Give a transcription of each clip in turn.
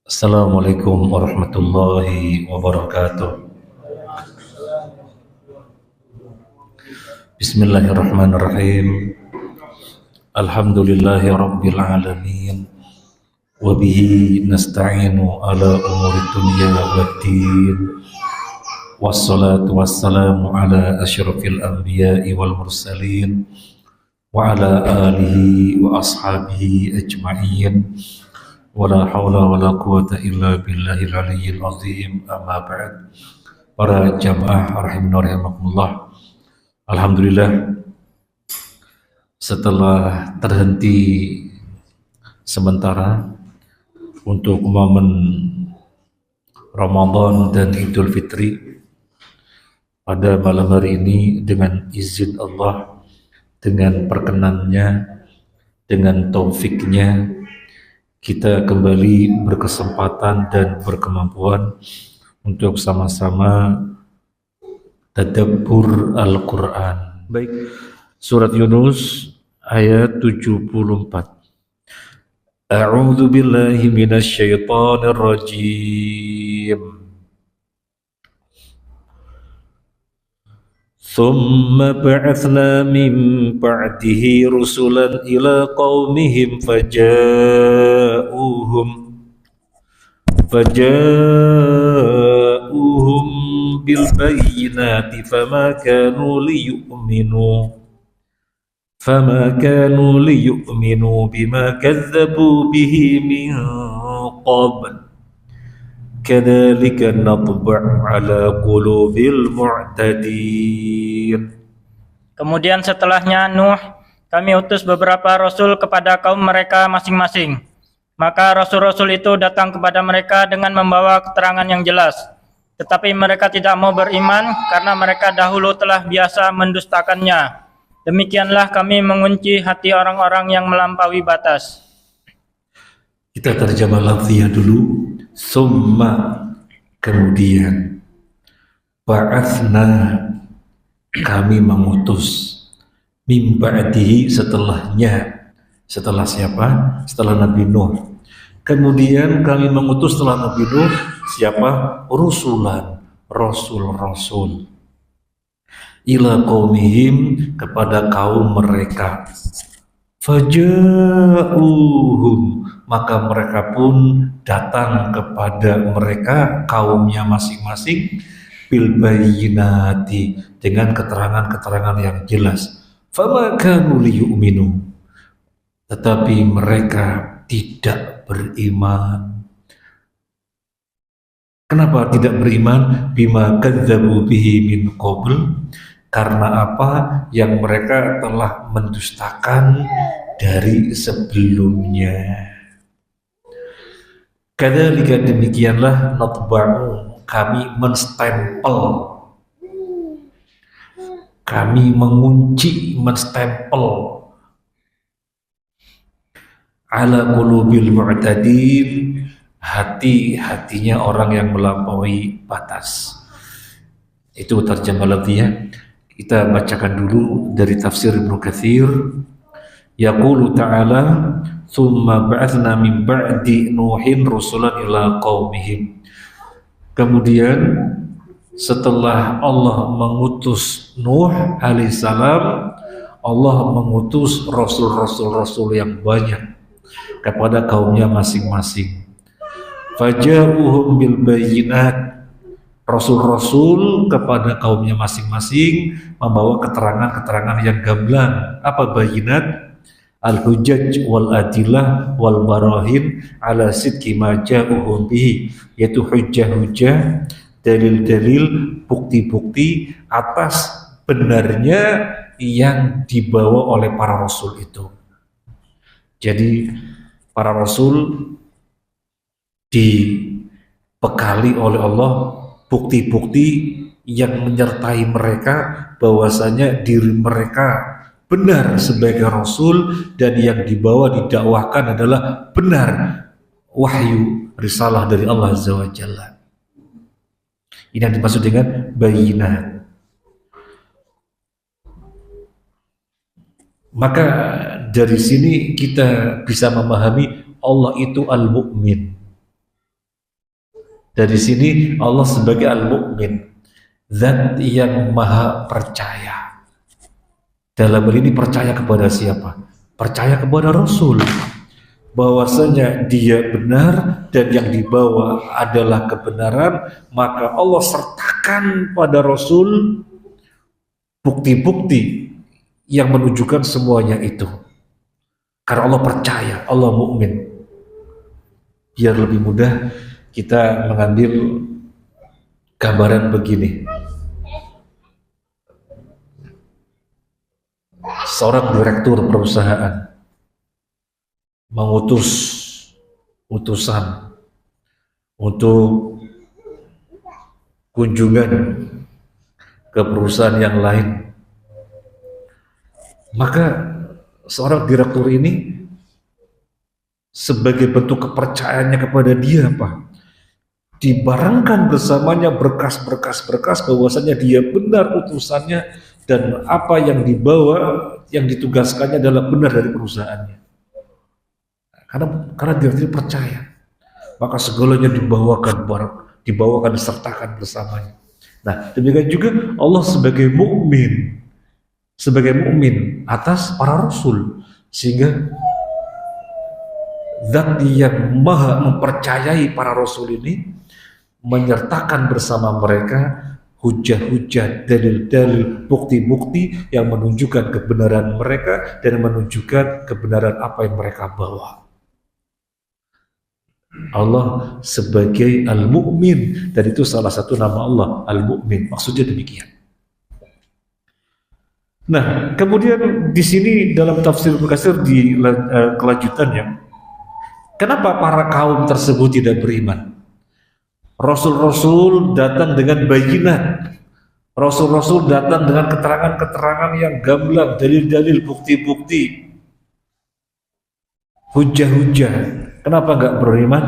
Assalamualaikum warahmatullahi wabarakatuh. Bismillahirrahmanirrahim. Alhamdulillahi rabbil alamin. Wa bihi nasta'inu ala umuri dunya waddin. Wassalatu wassalamu ala asyrafil anbiya'i wal mursalin wa ala alihi wa ashabihi ajma'in. Wala haula wala quwata illa billahil aliyyil azim. Amma ba'd. Para jamaah rahimana rahimakumullah. Alhamdulillah, setelah terhenti sementara untuk momen Ramadan dan Idul Fitri, pada malam hari ini dengan izin Allah, dengan perkenannya, dengan taufiknya, kita kembali berkesempatan dan berkemampuan untuk sama-sama tadabbur Al-Quran. Baik, surat Yunus ayat 74. A'udzu billahi minasy syaithanir rajim. ثم بعثنا من بعده رسلا إلى قومهم فجاءوهم بالبينات فما كانوا ليؤمنوا بما كذبوا به من قبل كذلك نطبع على قلوب المعتدين. Kemudian setelahnya Nuh, kami utus beberapa rasul kepada kaum mereka masing-masing. Maka rasul-rasul itu datang kepada mereka dengan membawa keterangan yang jelas. Tetapi mereka tidak mau beriman karena mereka dahulu telah biasa mendustakannya. Demikianlah kami mengunci hati orang-orang yang melampaui batas. Kita terjemah lafziyah dulu. Summa, kemudian, ba'athna, kami mengutus, mim ba'dihi, setelahnya. Setelah siapa? Setelah Nabi Nuh. Kemudian kami mengutus setelah Nabi Nuh siapa? Rusulan, rasul-rasul. Ila qaumihim, kepada kaum mereka. Faja'uhum, maka mereka pun datang kepada mereka, kaumnya masing-masing, bil bayyinati, dengan keterangan-keterangan yang jelas. Fama kanu liyu'minu, tetapi mereka tidak beriman. Kenapa tidak beriman? Bima kadzabu bihi min qabl, karena apa? Yang mereka telah mendustakan dari sebelumnya. Kadzalika, demikianlah, natba'u, kami menstempel, kami mengunci, menstempel, ala qulubil mu'tadin, hati-hatinya orang yang melampaui batas. Itu terjemah lafziyah. Kita bacakan dulu dari tafsir Ibnu Katsir. Yaqulu ta'ala, "Tsumma ba'atsna min ba'di Nuhin rusulan ila qaumihim." Kemudian setelah Allah mengutus Nuh alaihissalam, Allah mengutus rasul-rasul yang banyak kepada kaumnya masing-masing. Faja'uhum bil bayyinat, rasul-rasul kepada kaumnya masing-masing membawa keterangan-keterangan yang gamblang. Apa bayinat? Al-hujjaj wal adillah wal barahin ala sidqi ma ja'uhum bihi, yaitu hujjah-hujjah, dalil-dalil, bukti-bukti atas benarnya yang dibawa oleh para rasul itu. Jadi para rasul dibekali oleh Allah bukti-bukti yang menyertai mereka bahwasanya diri mereka benar sebagai rasul, dan yang dibawa didakwahkan adalah benar, wahyu risalah dari Allah Azza wa Jalla. Ini yang dimaksud dengan bayinat. Maka dari sini kita bisa memahami Allah itu Al-Mu'min. Dari sini Allah sebagai Al-Mu'min, zat yang maha percaya. Dalam hal ini percaya kepada siapa? Percaya kepada Rasul, bahwasanya dia benar dan yang dibawa adalah kebenaran, maka Allah sertakan pada Rasul bukti-bukti yang menunjukkan semuanya itu. Karena Allah percaya, Allah mukmin. Biar lebih mudah kita mengambil gambaran begini. Seorang direktur perusahaan mengutus utusan untuk kunjungan ke perusahaan yang lain. Maka seorang direktur ini sebagai bentuk kepercayaannya kepada dia apa? Dibarengkan bersamanya berkas-berkas bahwasanya dia benar utusannya dan apa yang dibawa, yang ditugaskannya adalah benar dari perusahaannya. Karena dia percaya, maka segalanya dibawakan disertakan bersamanya. Nah, demikian juga Allah sebagai mukmin atas para rasul, sehingga zat yang maha mempercayai para rasul ini menyertakan bersama mereka hujah-hujah, dalil-dalil, bukti-bukti yang menunjukkan kebenaran mereka dan menunjukkan kebenaran apa yang mereka bawa. Allah sebagai Al-Mu'min, dan itu salah satu nama Allah, Al-Mu'min. Maksudnya demikian. Nah, kemudian di sini dalam tafsir Ibnu Katsir di kelanjutannya, kenapa para kaum tersebut tidak beriman? Rasul-rasul datang dengan bayinat, Rasul-rasul datang dengan keterangan-keterangan yang gamblang, dalil-dalil, bukti-bukti, hujah-hujah. Kenapa enggak beriman?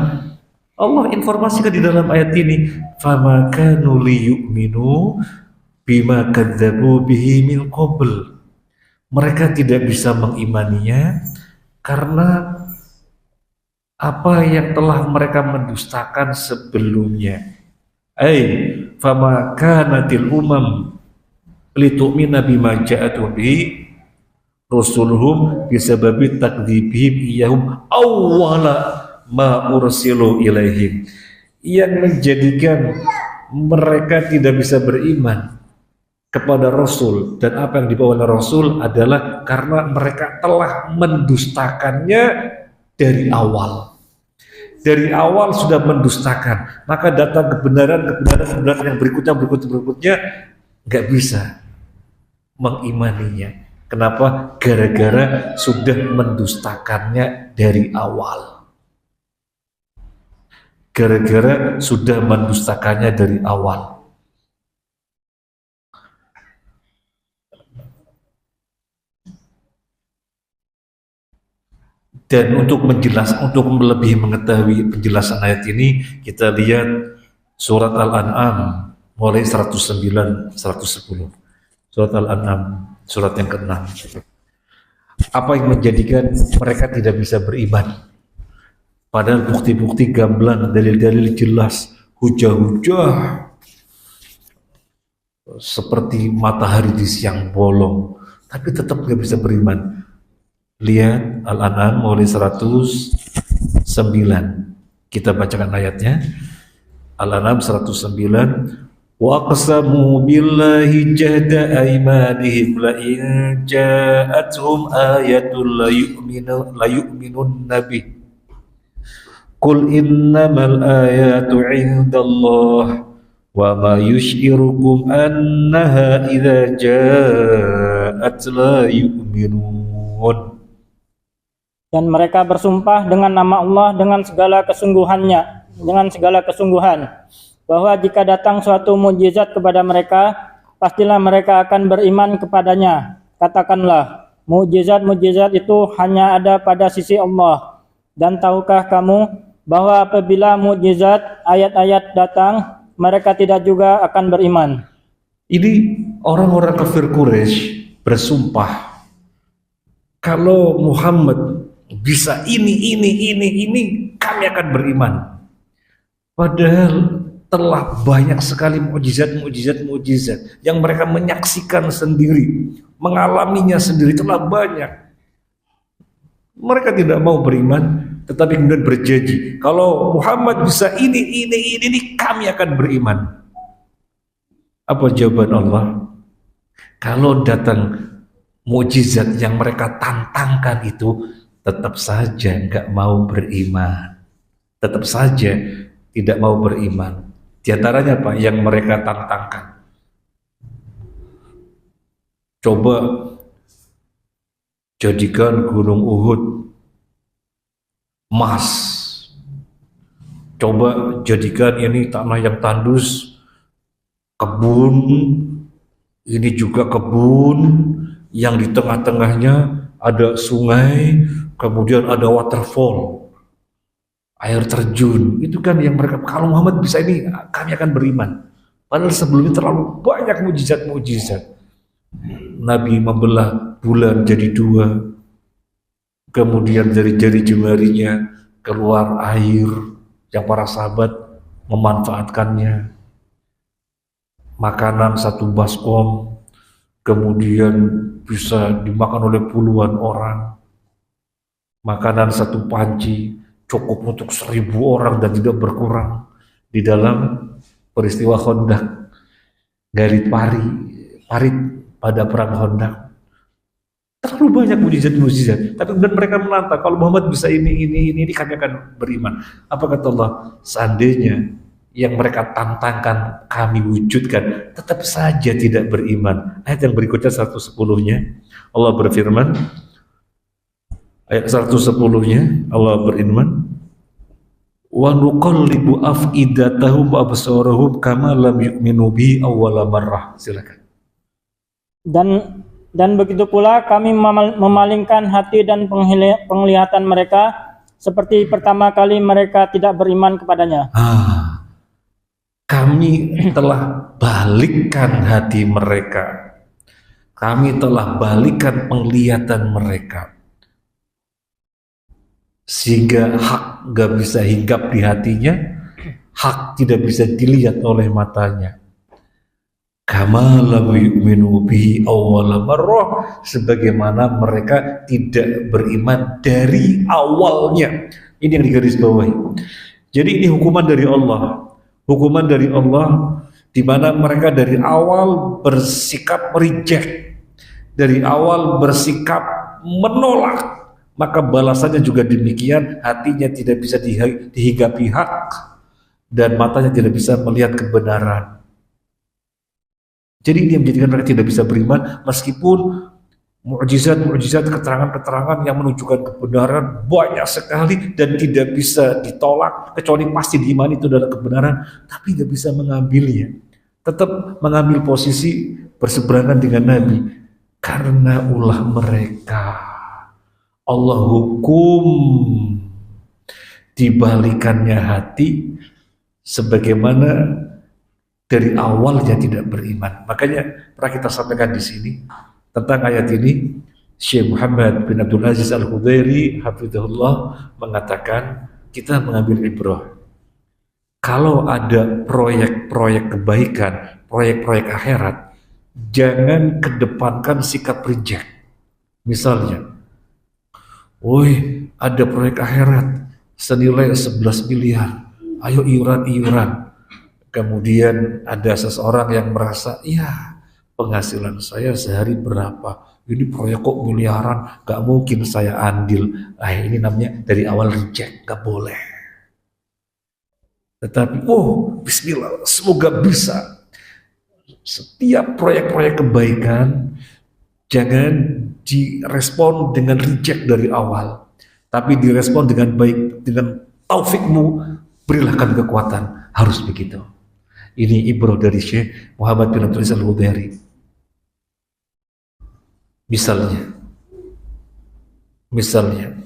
Allah informasikan di dalam ayat ini, "Fama kanu liyu'minu bima kadzabu bihi min qabl." Mereka tidak bisa mengimaninya karena apa yang telah mereka mendustakan sebelumnya. Fama kanatil umam litu'mina bima ja'atu bihi rusuluhum bisababi takdzibihim iyahum awwala ma ursilu ilaihim, yang menjadikan mereka tidak bisa beriman kepada Rasul dan apa yang dibawa oleh Rasul adalah karena mereka telah mendustakannya dari awal. Dari awal sudah mendustakan, maka datang kebenaran yang berikutnya nggak bisa mengimaninya. Kenapa? Gara-gara sudah mendustakannya dari awal. Gara-gara sudah mendustakannya dari awal. Dan untuk lebih mengetahui penjelasan ayat ini, kita lihat surat Al-An'am mulai 109 110. Surat Al-An'am surat yang ke-6. Apa yang menjadikan mereka tidak bisa beriman? Padahal bukti-bukti gamblang, dalil-dalil jelas, hujah-hujah seperti matahari di siang bolong, tapi tetap tidak bisa beriman. Lihat Al-An'am mulai 109. Kita bacakan ayatnya. Al-An'am 109. Wa aqsamu billahi jahda aymanihim la in ja'atuhum ayatun la yu'minun nabi. Qul innamal ayatu 'indallah wa ma yush'irukum annaha idza ja'at la yu'minun. Dan mereka bersumpah dengan nama Allah dengan segala kesungguhan, bahwa jika datang suatu mukjizat kepada mereka, pastilah mereka akan beriman kepadanya. Katakanlah, mukjizat itu hanya ada pada sisi Allah. Dan tahukah kamu bahwa apabila mukjizat ayat-ayat datang, mereka tidak juga akan beriman. Ini orang-orang kafir Quraisy bersumpah kalau Muhammad bisa ini, kami akan beriman. Padahal telah banyak sekali mukjizat yang mereka menyaksikan sendiri, mengalaminya sendiri, telah banyak. Mereka tidak mau beriman, tetapi kemudian berjanji, kalau Muhammad bisa ini, kami akan beriman. Apa jawaban Allah? Kalau datang mukjizat yang mereka tantangkan itu, tetap saja nggak mau beriman, tetap saja tidak mau beriman. Di antaranya apa yang mereka tantangkan? Coba jadikan gunung Uhud emas, coba jadikan ini tanah yang tandus kebun, ini juga kebun yang di tengah-tengahnya ada sungai, kemudian ada waterfall, air terjun. Itu kan yang mereka, kalau Muhammad bisa ini, kami akan beriman. Padahal sebelumnya terlalu banyak mukjizat. Nabi membelah bulan jadi dua, kemudian dari jari jemarinya keluar air yang para sahabat memanfaatkannya. Makanan satu baskom kemudian bisa dimakan oleh puluhan orang. Makanan satu panci cukup untuk 1000 orang dan tidak berkurang. Di dalam peristiwa Khandaq, garis parit pada perang Khandaq, terlalu banyak mukjizat. Tapi kemudian mereka menantang, kalau Muhammad bisa ini, kami akan beriman. Apa kata Allah? Seandainya yang mereka tantangkan kami wujudkan, tetap saja tidak beriman. Ayat yang berikutnya 110-nya Allah berfirman, ayat 110-nya Allah berfirman, wa nuqallibu afidatahum wa absarahum kama lam yu'minu bi awwala marrah. Silakan. Dan begitu pula kami memalingkan hati dan penglihatan mereka seperti pertama kali mereka tidak beriman kepadanya. Kami telah balikkan hati mereka, kami telah balikkan penglihatan mereka, sehingga hak gak bisa hinggap di hatinya, hak tidak bisa dilihat oleh matanya. Kama lam yu'minu bihi awwala marrah, sebagaimana mereka tidak beriman dari awalnya. Ini yang digarisbawahi. Jadi ini hukuman dari Allah. Hukuman dari Allah di mana mereka dari awal bersikap reject, dari awal bersikap menolak, maka balasannya juga demikian. Hatinya tidak bisa dihinggapi hak dan matanya tidak bisa melihat kebenaran. Jadi ini yang menjadikan mereka tidak bisa beriman, meskipun mukjizat, keterangan-keterangan yang menunjukkan kebenaran banyak sekali dan tidak bisa ditolak, kecuali pasti diimani itu adalah kebenaran, tapi tidak bisa mengambilnya. Tetap mengambil posisi berseberangan dengan Nabi karena ulah mereka. Allah hukum dibalikannya hati sebagaimana dari awalnya tidak beriman. Makanya pernah kita sampaikan di sini tentang ayat ini, Syekh Muhammad bin Abdul Aziz Al-Khudairi hafizahullah mengatakan kita mengambil ibrah. Kalau ada proyek-proyek kebaikan, proyek-proyek akhirat, jangan kedepankan sikap reject. Misalnya, woi ada proyek akhirat senilai 11 miliar, ayo iuran. Kemudian ada seseorang yang merasa, ya penghasilan saya sehari berapa, ini proyek kok miliaran, gak mungkin saya andil. Ini namanya dari awal reject, gak boleh. Tetapi bismillah, semoga bisa. Setiap proyek-proyek kebaikan jangan direspon dengan reject dari awal, tapi direspon dengan baik, dengan taufikmu, berilah kami kekuatan, harus begitu. Ini ibrah dari Syekh Muhammad bin Abdul Aziz Al-Khudairi. Misalnya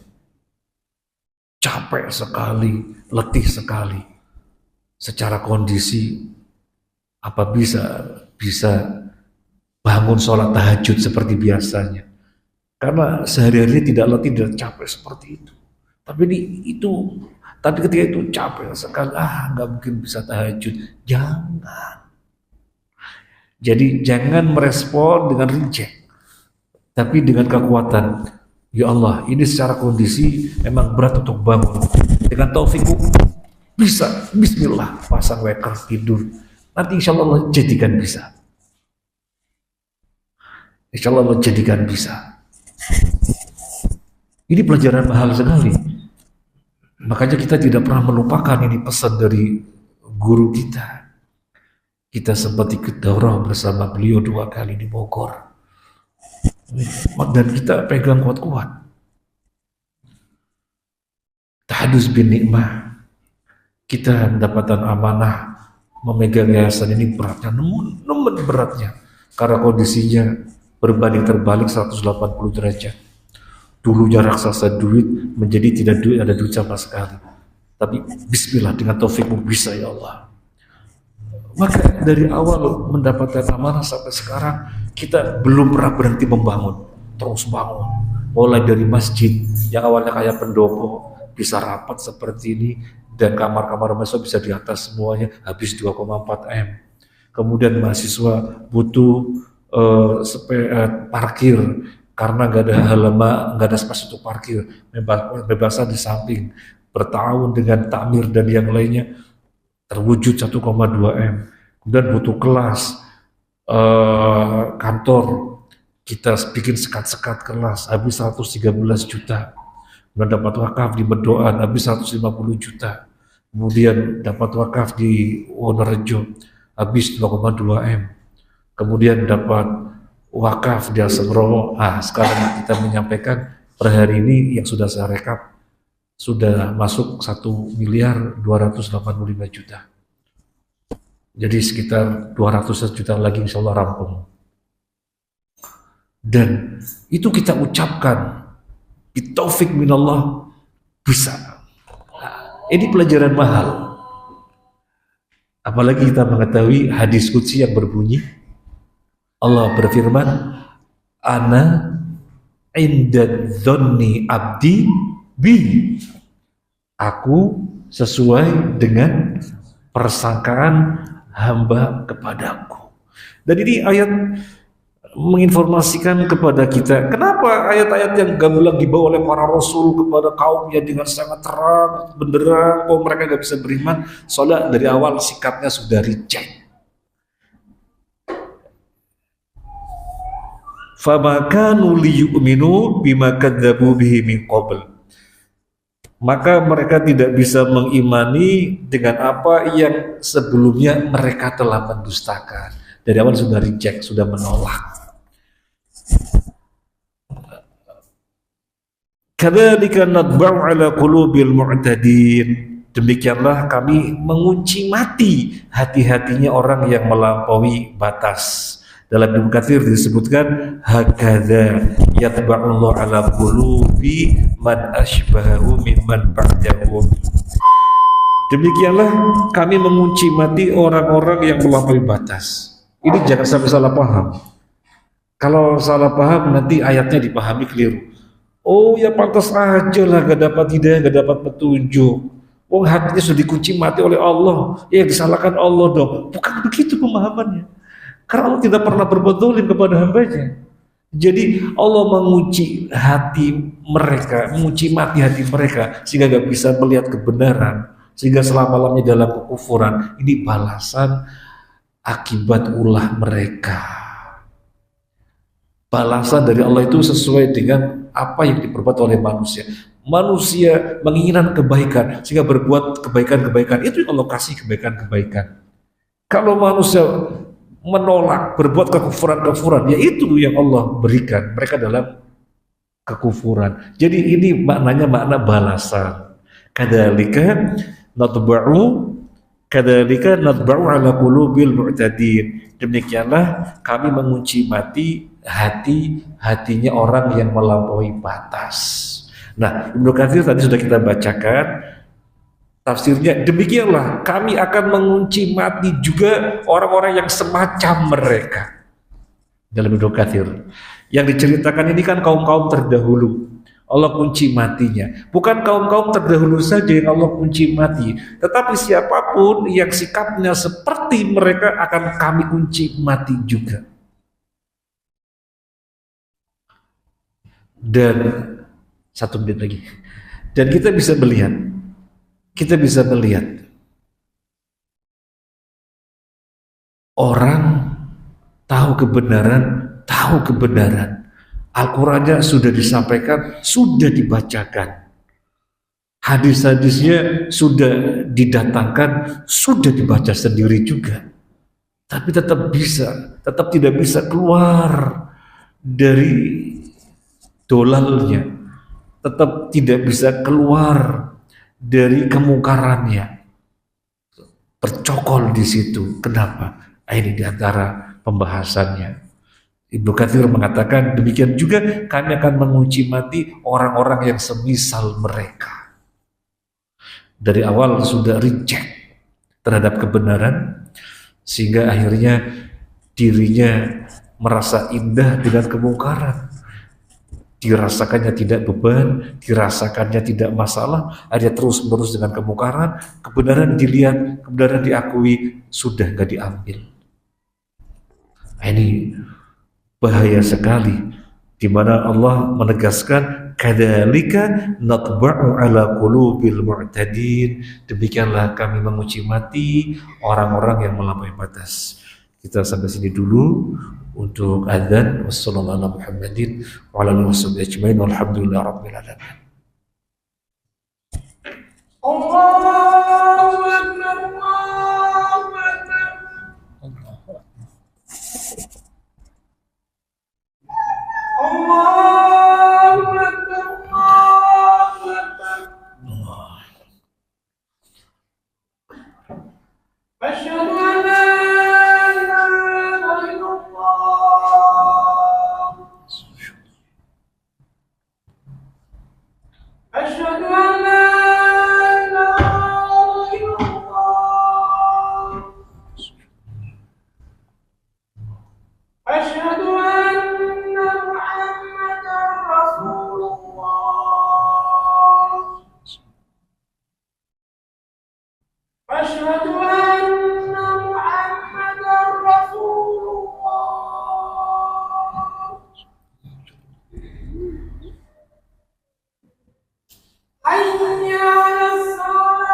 capek sekali, letih sekali secara kondisi, apa bisa bangun sholat tahajud seperti biasanya? Karena sehari-hari tidak letih dan capek seperti itu. Tapi tapi ketika itu capek sekali, nggak mungkin bisa tahajud. Jangan. Jadi jangan merespon dengan reject, tapi dengan kekuatan. Ya Allah, ini secara kondisi memang berat untuk bangun. Dengan taufikmu bisa, bismillah, pasang waker tidur. Nanti insya Allah jadikan bisa. Insya Allah jadikan bisa. Ini pelajaran mahal sekali. Makanya kita tidak pernah melupakan ini pesan dari guru kita. Kita sempat ikut daurah bersama beliau 2 kali di Bogor. Dan kita pegang kuat-kuat. Tahadus bin nikmah. Kita mendapatkan amanah memegang yayasan ini beratnya, namun beratnya. Karena kondisinya berbanding terbalik 180 derajat. Dulunya raksasa duit menjadi tidak ada duit sama sekali. Tapi bismillah, dengan taufikmu bisa ya Allah. Maka dari awal mendapatkan amanah sampai sekarang kita belum pernah berhenti membangun, terus bangun. Mulai dari masjid yang awalnya kayak pendopo bisa rapat seperti ini dan kamar-kamar mahasiswa bisa di atas semuanya, habis 2,4 M. Kemudian mahasiswa butuh parkir karena nggak ada halaman, nggak ada spasi untuk parkir, bebasan di samping. Bertahun dengan takmir dan yang lainnya terwujud 1,2 M. Kemudian butuh kelas, kantor, kita bikin sekat-sekat kelas, habis 113 juta. Kemudian dapat wakaf di Bedoan, habis 150 juta. Kemudian dapat wakaf di Wonorejo, habis 2,2 M. Kemudian dapat wakaf di Asemrowo. Sekarang kita menyampaikan per hari ini yang sudah saya rekap, sudah masuk 1.285 juta. Jadi sekitar 200 juta lagi insya Allah rampung. Dan itu kita ucapkan, bitaufik minallah, bisa. Ini pelajaran mahal. Apalagi kita mengetahui hadis qudsi yang berbunyi, Allah berfirman, Ana inda dzanni abdi bi. Aku sesuai dengan persangkaan hamba kepadaku. Dan ini ayat menginformasikan kepada kita, kenapa ayat-ayat yang gamblang dibawa oleh para rasul kepada kaumnya dengan sangat terang benderang bahwa mereka nggak bisa beriman, soalnya dari awal sikapnya sudah reject. Fama kanu liyu'minu bima kadzabu bihi min qabl. Maka mereka tidak bisa mengimani dengan apa yang sebelumnya mereka telah mendustakan. Dari awal sudah reject, sudah menolak. Kadzalika nadba'u ala qulubil mu'tadin. Demikianlah kami mengunci mati hati-hatinya orang yang melampaui batas. Dalam Ibnu Katsir disebutkan hakadza yatba'ullahu ala qulubi man asbahu mimman ba'dahu. Demikianlah kami mengunci mati orang-orang yang melampaui batas. Ini jangan sampai salah paham. Kalau salah paham nanti ayatnya dipahami keliru. Oh ya pantas aja lah gak dapat hidayah, gak dapat petunjuk. Hatinya sudah dikunci mati oleh Allah. Ya disalahkan Allah dong. Bukan begitu pemahamannya. Karena Allah tidak pernah berbuat zalim kepada hambanya. Jadi Allah mengunci hati mereka, mengunci mati hati mereka sehingga gak bisa melihat kebenaran, sehingga selama-lamanya dalam kekufuran. Ini balasan akibat ulah mereka. Balasan dari Allah itu sesuai dengan apa yang diperbuat oleh manusia. Manusia menginginkan kebaikan sehingga berbuat kebaikan-kebaikan. Itu yang Allah kasih, kebaikan-kebaikan. Kalau manusia menolak, berbuat kekufuran-kekufuran, ya itu yang Allah berikan mereka dalam kekufuran. Jadi ini maknanya makna balasan. Kadzalika nadba'u ala qulubil mu'tadin. Demikianlah kami mengunci mati hatinya orang yang melampaui batas. Nah, Ibnu Katsir tadi sudah kita bacakan tafsirnya, demikianlah kami akan mengunci mati juga orang-orang yang semacam mereka. dalam Ibnu Katsir. Yang diceritakan ini kan kaum-kaum terdahulu. Allah kunci matinya. Bukan kaum-kaum terdahulu saja yang Allah kunci mati, tetapi siapapun yang sikapnya seperti mereka akan kami kunci mati juga. Dan 1 menit lagi. Dan kita bisa melihat orang tahu kebenaran. Al-Qurannya sudah disampaikan, sudah dibacakan. Hadis-hadisnya sudah didatangkan, sudah dibaca sendiri juga. Tapi tetap tidak bisa keluar dari dolalnya. Tetap tidak bisa keluar dari kemungkarannya. Tercokol di situ. Kenapa? Ini diantara pembahasannya. Ibnu Katsir mengatakan demikian juga kami akan mengunci mati orang-orang yang semisal mereka. Dari awal sudah reject terhadap kebenaran, sehingga akhirnya dirinya merasa indah dengan kemungkaran. Dirasakannya tidak beban, dirasakannya tidak masalah, ada terus-menerus dengan kemungkaran, kebenaran dilihat, kebenaran diakui, sudah gak diambil. Ini bahaya sekali, di mana Allah menegaskan kadzalika natba'u ala qulubil mu'tadin, demikianlah kami mengunci mati orang-orang yang melampaui batas. Kita sampai sini dulu untuk adzan. Wassallallahu ala Muhammadin wa ala alihi washabbihi ajmain walhamdulillahi rabbil alamin. Allahu akbar, Allahu akbar. Allahu akbar, Allahu akbar. Asyhadu an la ilaha illallah. Asyhadu an la ilaha illallah. Asyhadu anna Muhammadar Rasulullah. Asyhadu anna Muhammadar Rasulullah. Hayya 'alas salah.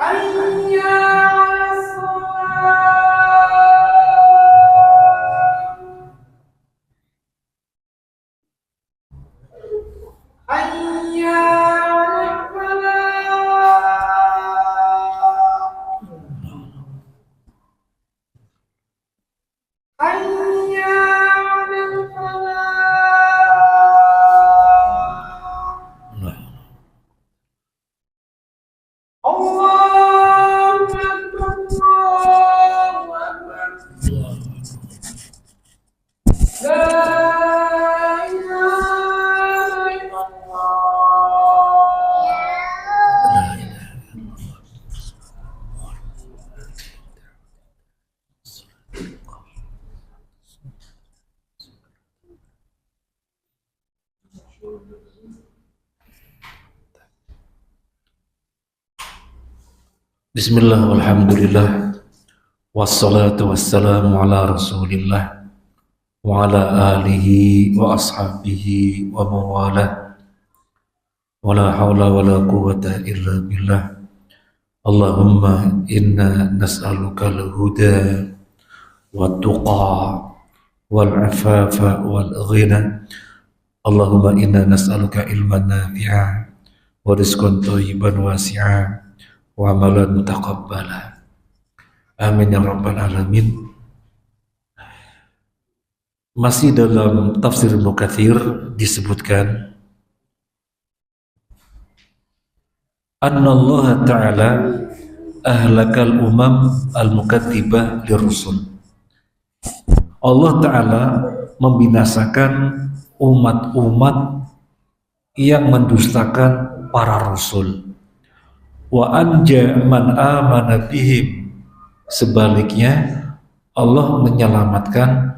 Hayya 'alas salah. Hayya 'alal falah. Hayya 'alal falah. Allahu akbar, Allahu akbar. La ilaha illallah. Bismillah walhamdulillah wassalatu wassalamu ala rasulillah wa ala alihi wa ashabihi wa mawalah wa la hawla wa la quwwata illa billah. Allahumma inna nas'aluka al-huda wa tuqa wal afafa wal ghina. Allahumma inna nas'aluka ilman nafi'a wa rizqan thayyiban wasi'a wa amalan mutaqabbala. Amin ya rabbal alamin. Masih dalam tafsir Ibnu Katsir disebutkan anna Allah Ta'ala ahlakal umam al-mukatsibah lirusul. Allah Ta'ala membinasakan umat-umat yang mendustakan para rasul. wa anja man amana bihim. Sebaliknya Allah menyelamatkan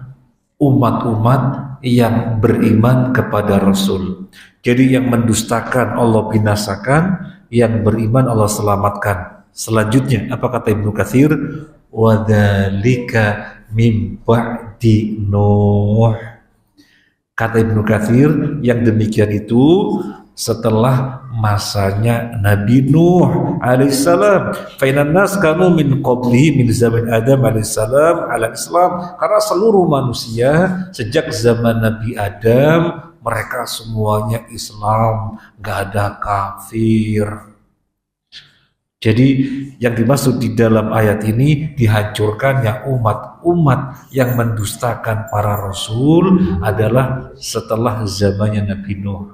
umat-umat yang beriman kepada Rasul. Jadi yang mendustakan Allah binasakan, yang beriman Allah selamatkan. Selanjutnya apa kata Ibnu Katsir? Wa dzalika mim ba'di Nuh. Kata Ibnu Katsir, yang demikian itu setelah masanya Nabi Nuh alaihissalam. Fainan nas kanu min qablihi min zaman Adam alaihissalam ala Islam. Karena seluruh manusia sejak zaman Nabi Adam mereka semuanya Islam, gak ada kafir. Jadi yang dimaksud di dalam ayat ini dihancurkannya umat-umat yang mendustakan para rasul adalah setelah zamannya Nabi Nuh.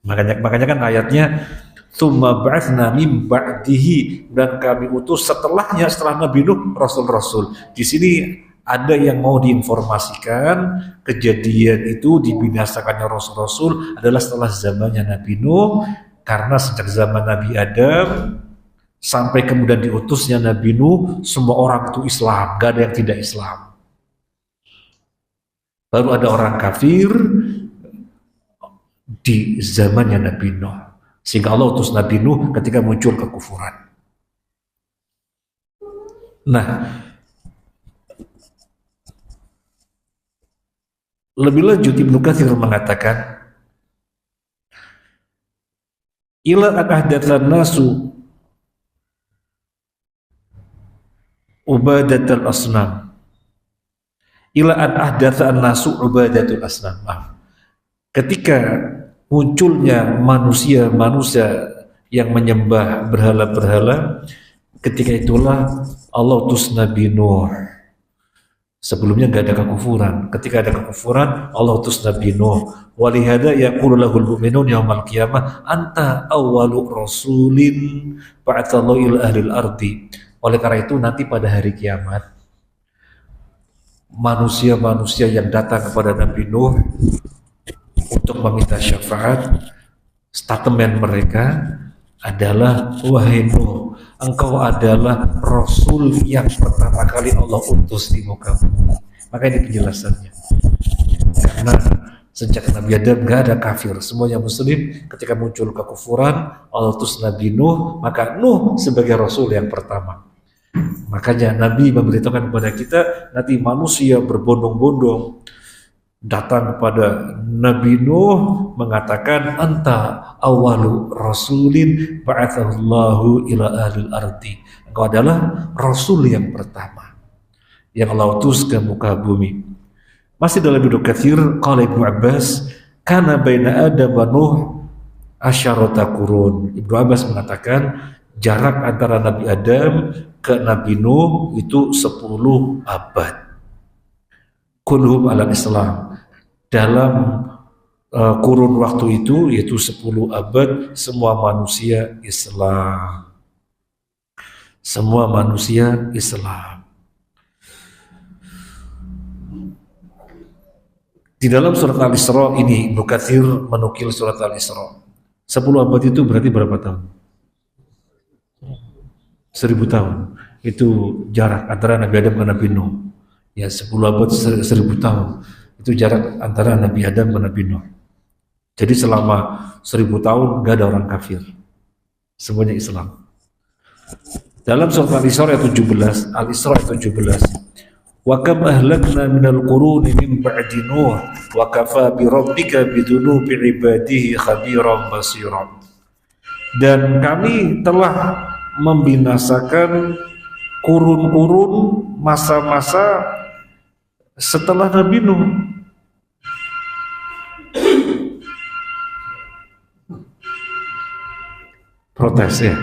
Makanya kan ayatnya tsumma ba'atsna mim ba'dihi, dan kami utus setelahnya, setelah Nabi Nuh, rasul-rasul. Di sini ada yang mau diinformasikan kejadian itu dibinasakannya rasul-rasul adalah setelah zamannya Nabi Nuh, karena sejak zaman Nabi Adam sampai kemudian diutusnya Nabi Nuh semua orang itu Islam, gak ada yang tidak Islam. Baru ada orang kafir di zamannya Nabi Nuh, sehingga Allah utus Nabi Nuh ketika muncul kekufuran. Nah, lebih lanjut Ibnu Katsir mengatakan, ila an ahdatsan nasu ubadatul asnam. Ila an ahdatsan nasu ubadatul asnam. Ketika munculnya manusia-manusia yang menyembah berhala-berhala, ketika itulah Allah utus Nabi Nuh. Sebelumnya nggak ada kekufuran. Ketika ada kekufuran, Allah utus Nabi Nuh. Walihada yaqulu lahul mu'minun yaumal qiyamah anta awwalu rasulin ba'atsallahu ila ahlil ardi. Oleh karena itu nanti pada hari kiamat manusia-manusia yang datang kepada Nabi Nuh untuk meminta syafaat, statement mereka adalah, wahai Nuh, engkau adalah Rasul yang pertama kali Allah utus di muka bumi. Maka ini penjelasannya. Karena sejak Nabi Adam gak ada kafir, semuanya Muslim. Ketika muncul kekufuran, Allah utus Nabi Nuh, maka Nuh sebagai Rasul yang pertama. Makanya Nabi memberitahukan kepada kita, nanti manusia berbondong-bondong datang kepada Nabi Nuh mengatakan anta awalu rasulin ba'atsallahu ila ahlil ardi. Engkau adalah Rasul yang pertama yang Allah utus ke muka bumi. Masih dalam Ibnu Katsir, qala Ibnu Abbas, kana baina Adam wa Nuh asyarata qurun. Ibnu Abbas mengatakan jarak antara Nabi Adam ke Nabi Nuh itu 10 abad. Kulhum ala Islam. Dalam kurun waktu itu, yaitu 10 abad, semua manusia Islam. Semua manusia Islam. Di dalam surat Al-Isra ini, Ibnu Katsir menukil surat Al-Isra. 10 abad itu berarti berapa tahun? 1000 tahun. Itu jarak antara Nabi Adam dan Nabi Nuh. Ya, 10 abad 1000 tahun. Itu jarak antara Nabi Adam dan Nabi Nuh. Jadi selama 1000 tahun gak ada orang kafir. Semuanya Islam. Dalam surat Al-Isra ayat 17, Al-Isra ayat 17. Wa kam ahlakna minal quruni min ba'di Nuh wa kafa bi rabbika bidunubi ibadihi khabiran basiran. Dan kami telah membinasakan kurun-kurun masa-masa setelah Nabi Nuh. Protes ya.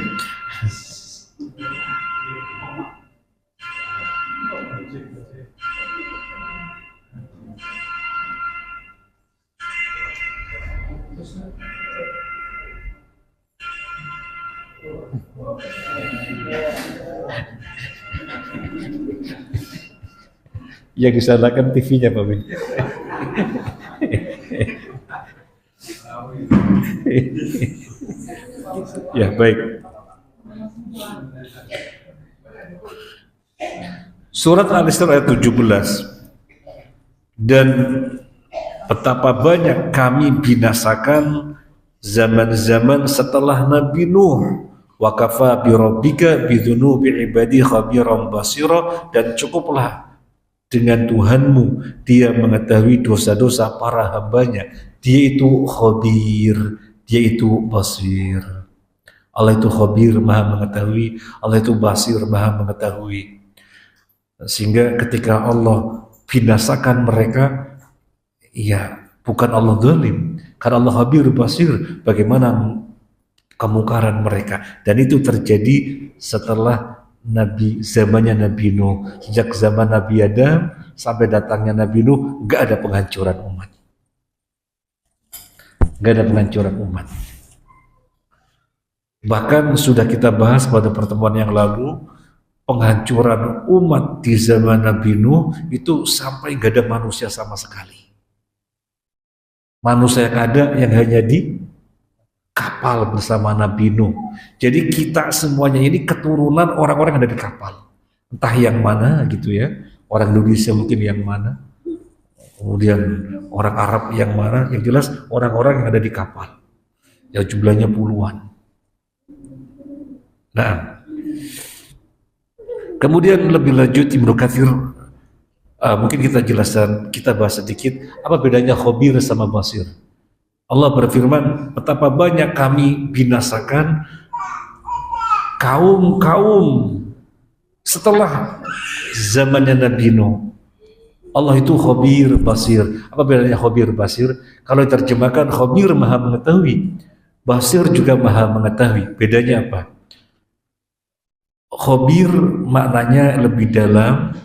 Yang disalahkan TV-nya Pak Bin. Ya baik. Surat Al-Isra ayat 17. Dan betapa banyak kami binasakan zaman-zaman setelah Nabi Nuh. Wa kafa bi rabbika bidzunubi ibadi khabiran basira, dan cukuplah dengan Tuhanmu, dia mengetahui dosa-dosa para hambanya. Dia itu khabir, dia itu basir. Allah itu khabir, maha mengetahui. Allah itu basir, maha mengetahui. Sehingga ketika Allah binasakan mereka, ya bukan Allah zalim, karena Allah khabir basir bagaimana kemungkaran mereka. Dan itu terjadi setelah zamannya Nabi Nuh. Sejak zaman Nabi Adam sampai datangnya Nabi Nuh, gak ada penghancuran umat. Gak ada penghancuran umat. Bahkan sudah kita bahas pada pertemuan yang lalu, penghancuran umat di zaman Nabi Nuh itu sampai gak ada manusia sama sekali. Manusia yang ada yang hanya di kapal bersama Nabi Nuh. Jadi kita semuanya ini keturunan orang-orang yang ada di kapal. Entah yang mana gitu ya. Orang Indonesia mungkin yang mana. Kemudian orang Arab yang mana. Yang jelas orang-orang yang ada di kapal. Yang jumlahnya puluhan. Nah, kemudian lebih lanjut Ibnu Katsir, mungkin kita bahas sedikit apa bedanya khabir sama basir. Allah berfirman, betapa banyak kami binasakan kaum-kaum setelah zamannya Nabi Nuh. Allah itu khabir basir. Apa bedanya khabir basir? Kalau diterjemahkan, khabir maha mengetahui, basir juga maha mengetahui. Bedanya apa? Khabir maknanya lebih dalam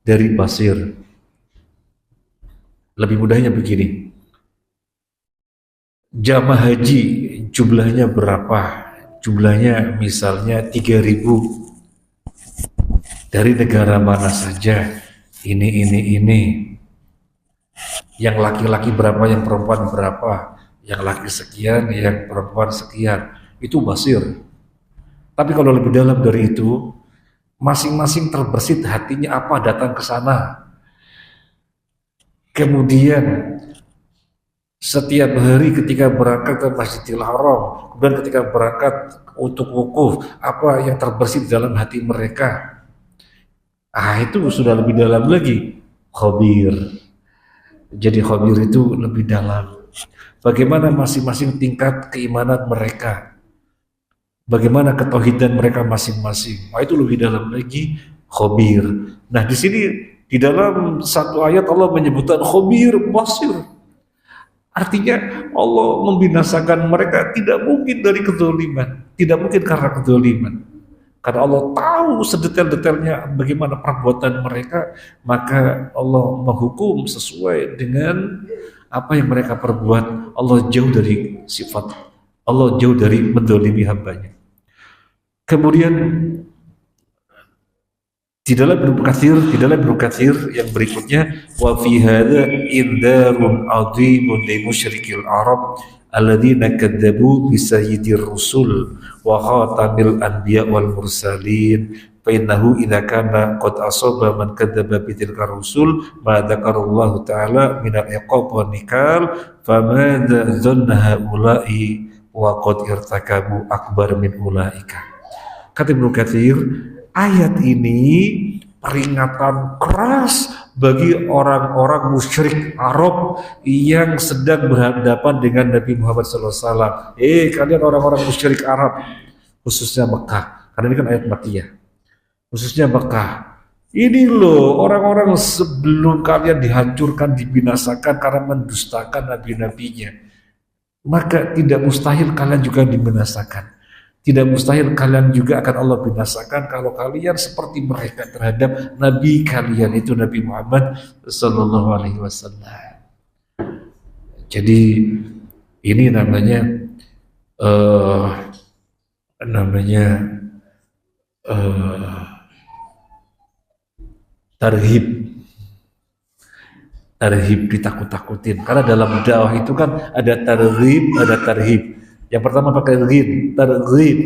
dari basir. Lebih mudahnya begini, jamaah haji jumlahnya berapa? Jumlahnya misalnya 3.000 dari negara mana saja. Ini. Yang laki-laki berapa, yang perempuan berapa, yang laki sekian, yang perempuan sekian. Itu basir. Tapi kalau lebih dalam dari itu, masing-masing terbersit hatinya apa datang ke sana. Kemudian setiap hari ketika berangkat ke Masjidil Haram, kemudian ketika berangkat untuk wukuf, apa yang terbersit dalam hati mereka. Itu sudah lebih dalam lagi, khabir. Jadi khabir itu lebih dalam. Bagaimana masing-masing tingkat keimanan mereka, bagaimana ketauhidan mereka masing-masing. Itu lebih dalam lagi, khabir. Nah, di sini di dalam satu ayat Allah menyebutkan khabir basir. Artinya Allah membinasakan mereka tidak mungkin dari kedzaliman, tidak mungkin karena kedzaliman. Karena Allah tahu sedetail-detailnya bagaimana perbuatan mereka, maka Allah menghukum sesuai dengan apa yang mereka perbuat. Allah jauh dari sifat, Allah jauh dari menzalimi hambanya. Kemudian di dalam Ibnu Katsir yang berikutnya, wa fi hadza indarun azimun li musyrikil arab alladzina kadzabu bi sayyidir rusul wa khatamil anbiya wal mursalin fa innahu idza kana qad asaba man kadzaba bi tilka rusul ma dzakarallahu ta'ala min al-iqab wa nikal famadza dhanna haula'i wa qad irtakabu akbar min ulaika. Kata Ibnu Katsir, ayat ini peringatan keras bagi orang-orang musyrik Arab yang sedang berhadapan dengan Nabi Muhammad SAW. Kalian orang-orang musyrik Arab, khususnya Mekah, karena ini kan ayat Makkiyah, khususnya Mekah. Ini loh orang-orang sebelum kalian dihancurkan, dibinasakan karena mendustakan nabi-nabinya. Maka tidak mustahil kalian juga dibinasakan. Tidak mustahil kalian juga akan Allah binasakan kalau kalian seperti mereka terhadap Nabi kalian, itu Nabi Muhammad Sallallahu Alaihi Wasallam. Jadi ini namanya tarhib, ditakut-takutin. Karena dalam dakwah itu kan ada tarhib, ada tarhib. Yang pertama pakai targhib,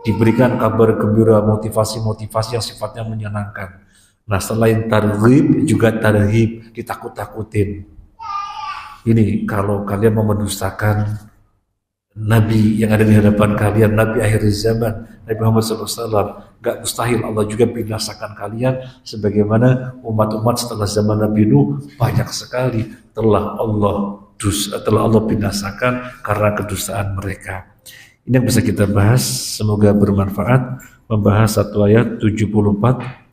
diberikan kabar gembira, motivasi-motivasi yang sifatnya menyenangkan. Nah, selain targhib juga tarhib, ditakut-takutin. Ini kalau kalian mau mendustakan Nabi yang ada di hadapan kalian, Nabi akhir zaman, Nabi Muhammad SAW, gak mustahil Allah juga binasakan kalian sebagaimana umat-umat setelah zaman Nabi Nuh banyak sekali telah Allah binasakan karena kedustaan mereka. Ini yang bisa kita bahas, semoga bermanfaat. Membahas satu ayat 74